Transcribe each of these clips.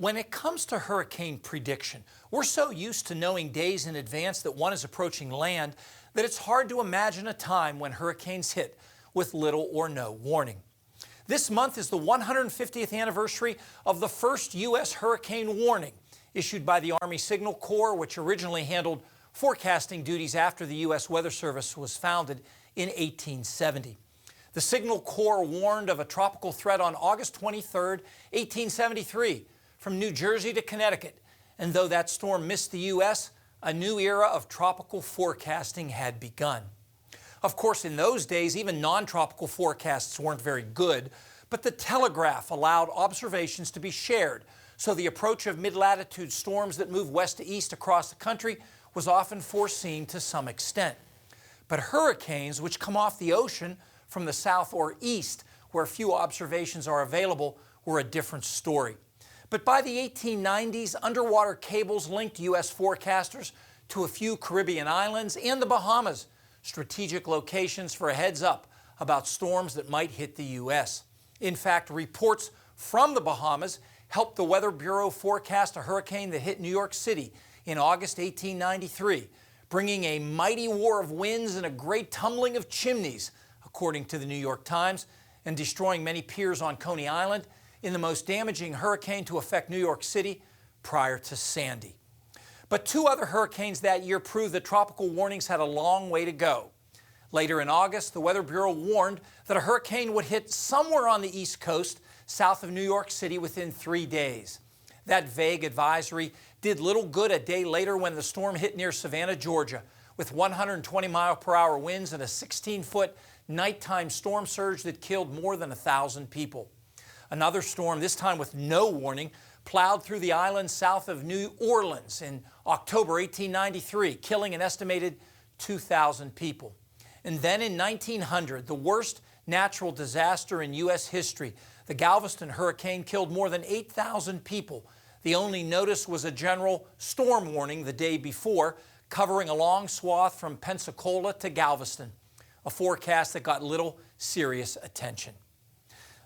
When it comes to hurricane prediction, we're so used to knowing days in advance that one is approaching land that it's hard to imagine a time when hurricanes hit with little or no warning. This month is the 150th anniversary of the first U.S. hurricane warning issued by the Army Signal Corps, which originally handled forecasting duties after the U.S. Weather Service was founded in 1870. The Signal Corps warned of a tropical threat on August 23, 1873, from New Jersey to Connecticut. And though that storm missed the U.S., a new era of tropical forecasting had begun. Of course, in those days, even non-tropical forecasts weren't very good, but the telegraph allowed observations to be shared, so the approach of mid-latitude storms that move west to east across the country was often foreseen to some extent. But hurricanes, which come off the ocean from the south or east, where few observations are available, were a different story. But by the 1890s, underwater cables linked U.S. forecasters to a few Caribbean islands and the Bahamas, strategic locations for a heads up about storms that might hit the U.S. In fact, reports from the Bahamas helped the Weather Bureau forecast a hurricane that hit New York City in August 1893, bringing a mighty war of winds and a great tumbling of chimneys, according to the New York Times, and destroying many piers on Coney Island in the most damaging hurricane to affect New York City prior to Sandy. But two other hurricanes that year proved that tropical warnings had a long way to go. Later in August, the Weather Bureau warned that a hurricane would hit somewhere on the East Coast, south of New York City, within 3 days. That vague advisory did little good a day later when the storm hit near Savannah, Georgia, with 120-mile-per-hour winds and a 16-foot nighttime storm surge that killed more than 1,000 people. Another storm, this time with no warning, plowed through the island south of New Orleans in October 1893, killing an estimated 2,000 people. And then in 1900, the worst natural disaster in U.S. history, the Galveston hurricane killed more than 8,000 people. The only notice was a general storm warning the day before, covering a long swath from Pensacola to Galveston, a forecast that got little serious attention.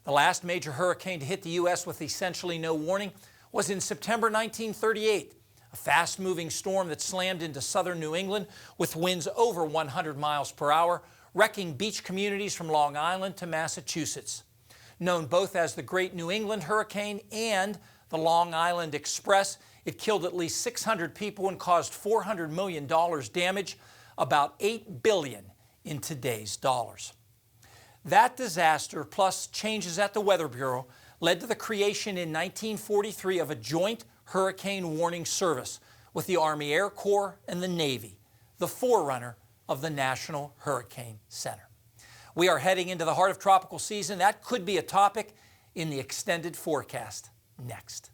The last major hurricane to hit the U.S. with essentially no warning was in September 1938, a fast-moving storm that slammed into southern New England with winds over 100 miles per hour, wrecking beach communities from Long Island to Massachusetts. Known both as the Great New England Hurricane and the Long Island Express, it killed at least 600 people and caused $400 million damage, about $8 billion in today's dollars. That disaster, plus changes at the Weather Bureau, led to the creation in 1943 of a joint hurricane warning service with the Army Air Corps and the Navy, the forerunner of the National Hurricane Center. We are heading into the heart of tropical season. That could be a topic in the extended forecast next.